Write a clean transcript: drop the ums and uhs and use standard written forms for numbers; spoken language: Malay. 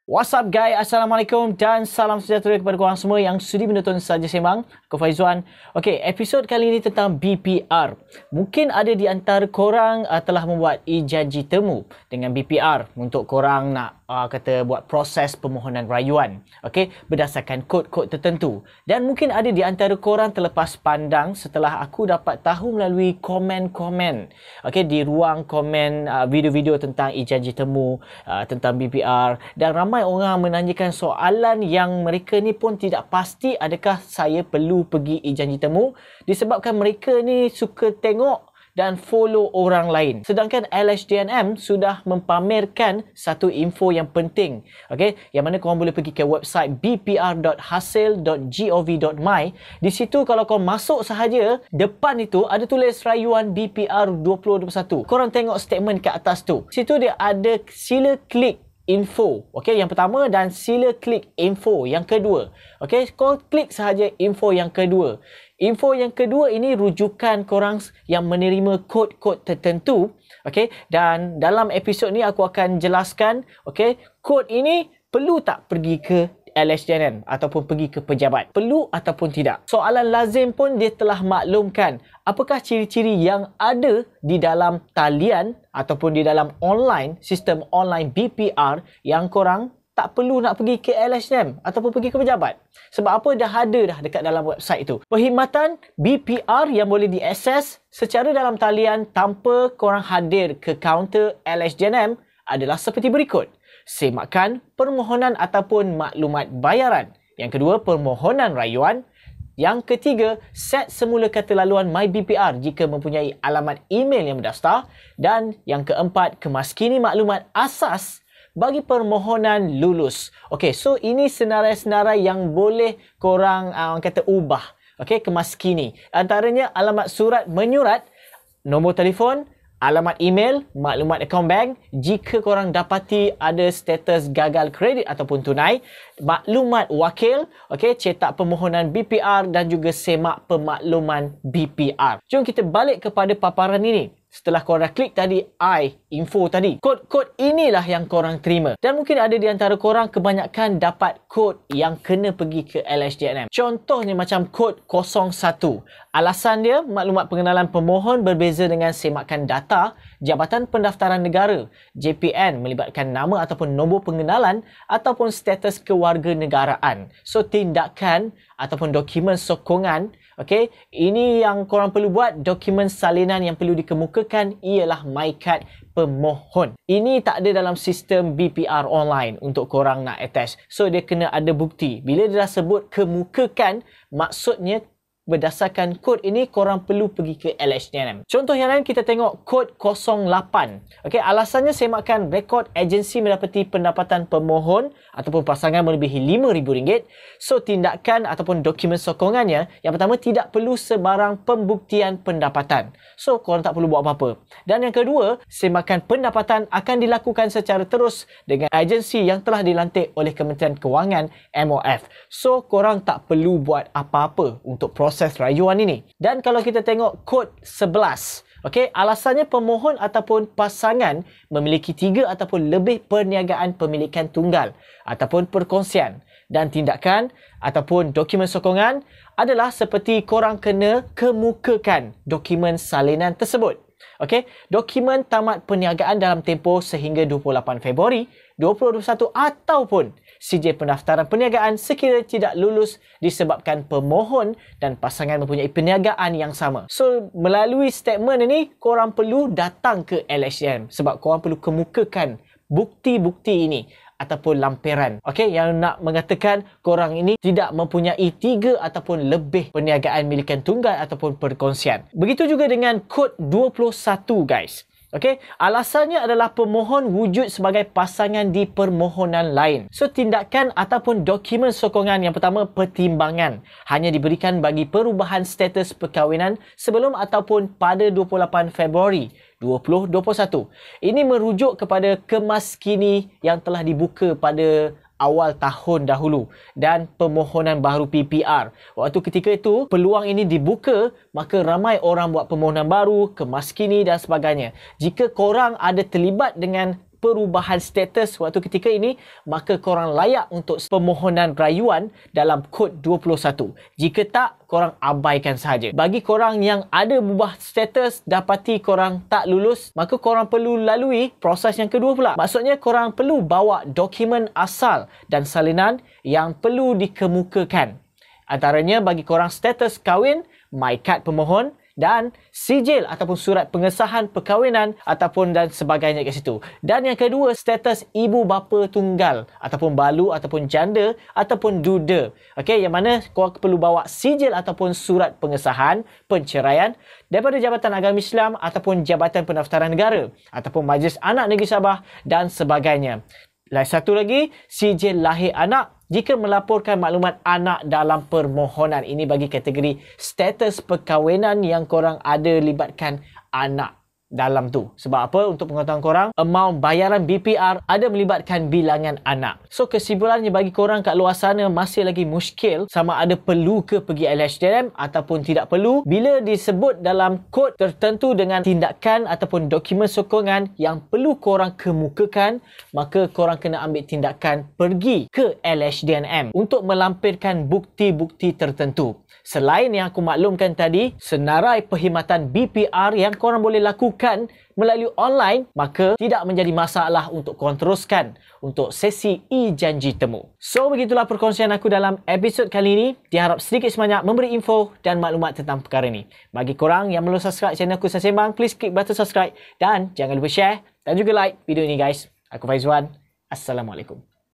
What's up guys, Assalamualaikum dan salam sejahtera kepada korang semua yang sudi menonton Saja Sembang. Aku Faizuan. Okey, episod kali ini tentang BPR. Mungkin ada di antara korang telah membuat e-janji temu dengan BPR untuk korang nak buat proses permohonan rayuan. Okey, berdasarkan kod-kod tertentu. Dan mungkin ada di antara korang terlepas pandang setelah aku dapat tahu melalui komen-komen. Okey, di ruang komen video-video tentang e-janji temu, tentang BPR, dan ramai orang menanyakan soalan yang mereka ni pun tidak pasti adakah saya perlu pergi e-janji temu disebabkan mereka ni suka tengok dan follow orang lain. Sedangkan LHDNM sudah mempamerkan satu info yang penting. Okey, yang mana korang boleh pergi ke website bpr.hasil.gov.my. Di situ kalau korang masuk sahaja, depan itu ada tulis rayuan BPR 2021. Korang tengok statement kat atas tu. Situ dia ada sila klik info. Okey, yang pertama, dan sila klik info yang kedua. Okey, korang klik sahaja info yang kedua. Info yang kedua ini rujukan korang yang menerima kod-kod tertentu. Okey, dan dalam episod ni aku akan jelaskan, okey, kod ini perlu tak pergi ke LHDNM ataupun pergi ke pejabat? Perlu ataupun tidak? Soalan lazim pun dia telah maklumkan. Apakah ciri-ciri yang ada di dalam talian ataupun di dalam online, sistem online BPR yang korang tak perlu nak pergi ke LHDNM ataupun pergi ke pejabat? Sebab apa? Dah ada dah dekat dalam website itu. Perkhidmatan BPR yang boleh diakses secara dalam talian tanpa korang hadir ke kaunter LHDNM adalah seperti berikut. Semakan permohonan ataupun maklumat bayaran. Yang kedua, permohonan rayuan. Yang ketiga, set semula kata laluan MyBPR jika mempunyai alamat email yang berdaftar. Dan yang keempat, kemaskini maklumat asas bagi permohonan lulus. Okey, so ini senarai-senarai yang boleh korang ubah. Okey, kemaskini. Antaranya alamat surat menyurat, nombor telefon, alamat email, maklumat akaun bank, jika korang dapati ada status gagal kredit ataupun tunai, maklumat wakil, okey, cetak permohonan BPR dan juga semak pemakluman BPR. Jom kita balik kepada paparan ini. Setelah korang dah klik tadi info tadi, kod-kod inilah yang korang terima. Dan mungkin ada di antara korang kebanyakan dapat kod yang kena pergi ke LHDNM. Contohnya macam kod 01. Alasan dia, maklumat pengenalan pemohon berbeza dengan semakan data Jabatan Pendaftaran Negara JPN melibatkan nama ataupun nombor pengenalan ataupun status kewarganegaraan. So tindakan ataupun dokumen sokongan, okey, ini yang korang perlu buat. Dokumen salinan yang perlu dikemukakan ialah MyKad pemohon. Ini tak ada dalam sistem BPR online untuk korang nak attach. So dia kena ada bukti. Bila dia dah sebut kemukakan, maksudnya berdasarkan kod ini korang perlu pergi ke LHDNM. Contoh yang lain, kita tengok kod 08. Okey, alasannya semakan rekod agensi mendapati pendapatan pemohon ataupun pasangan melebihi RM5,000. So tindakan ataupun dokumen sokongannya, yang pertama, tidak perlu sebarang pembuktian pendapatan. So korang tak perlu buat apa-apa. Dan yang kedua, semakan pendapatan akan dilakukan secara terus dengan agensi yang telah dilantik oleh Kementerian Kewangan MOF. So korang tak perlu buat apa-apa untuk proses rayuan ini. Dan kalau kita tengok kod 11, okey, alasannya pemohon ataupun pasangan memiliki 3 ataupun lebih perniagaan pemilikan tunggal ataupun perkongsian. Dan tindakan ataupun dokumen sokongan adalah seperti korang kena kemukakan dokumen salinan tersebut. Okey, dokumen tamat perniagaan dalam tempoh sehingga 28 Februari 2021 ataupun CJ pendaftaran perniagaan sekiranya tidak lulus disebabkan pemohon dan pasangan mempunyai perniagaan yang sama. So, melalui statement ini, korang perlu datang ke LHDNM sebab korang perlu kemukakan bukti-bukti ini ataupun lampiran, okey, yang nak mengatakan korang ini tidak mempunyai 3 ataupun lebih perniagaan milikan tunggal ataupun perkongsian. Begitu juga dengan kod 21, guys. Okey, alasannya adalah pemohon wujud sebagai pasangan di permohonan lain. So, tindakan ataupun dokumen sokongan yang pertama, pertimbangan, hanya diberikan bagi perubahan status perkahwinan sebelum ataupun pada 28 Februari 2021. Ini merujuk kepada kemaskini yang telah dibuka pada awal tahun dahulu dan permohonan baru PPR. Waktu ketika itu peluang ini dibuka, maka ramai orang buat permohonan baru, kemaskini dan sebagainya. Jika korang ada terlibat dengan perubahan status waktu ketika ini, maka korang layak untuk permohonan rayuan dalam kod 21. Jika tak, korang abaikan sahaja. Bagi korang yang ada berubah status, dapati korang tak lulus, maka korang perlu lalui proses yang kedua pula. Maksudnya korang perlu bawa dokumen asal dan salinan yang perlu dikemukakan. Antaranya bagi korang status kahwin, my kad pemohon, dan sijil ataupun surat pengesahan perkahwinan ataupun dan sebagainya kat situ. Dan yang kedua, status ibu bapa tunggal ataupun balu ataupun janda ataupun duda. Okey, yang mana korang perlu bawa sijil ataupun surat pengesahan perceraian daripada Jabatan Agama Islam ataupun Jabatan Pendaftaran Negara ataupun Majlis Anak Negeri Sabah dan sebagainya. Satu lagi, sijil lahir anak jika melaporkan maklumat anak dalam permohonan. Ini bagi kategori status perkahwinan yang korang ada libatkan anak dalam tu. Sebab apa? Untuk pengetahuan korang, amount bayaran BPR ada melibatkan bilangan anak. So kesimpulannya, bagi korang kat luar sana masih lagi muskil sama ada perlu ke pergi LHDN ataupun tidak perlu. Bila disebut dalam kod tertentu dengan tindakan ataupun dokumen sokongan yang perlu korang kemukakan, maka korang kena ambil tindakan pergi ke LHDNM untuk melampirkan bukti-bukti tertentu. Selain yang aku maklumkan tadi, senarai perkhidmatan BPR yang korang boleh lakukan melalui online, maka tidak menjadi masalah untuk korang teruskan untuk sesi e-janji temu. So, begitulah perkongsian aku dalam episod kali ini. Diharap sedikit sebanyak memberi info dan maklumat tentang perkara ini. Bagi korang yang belum subscribe channel aku Ustaz Sembang, please klik button subscribe dan jangan lupa share dan juga like video ini guys. Aku Faizwan. Assalamualaikum.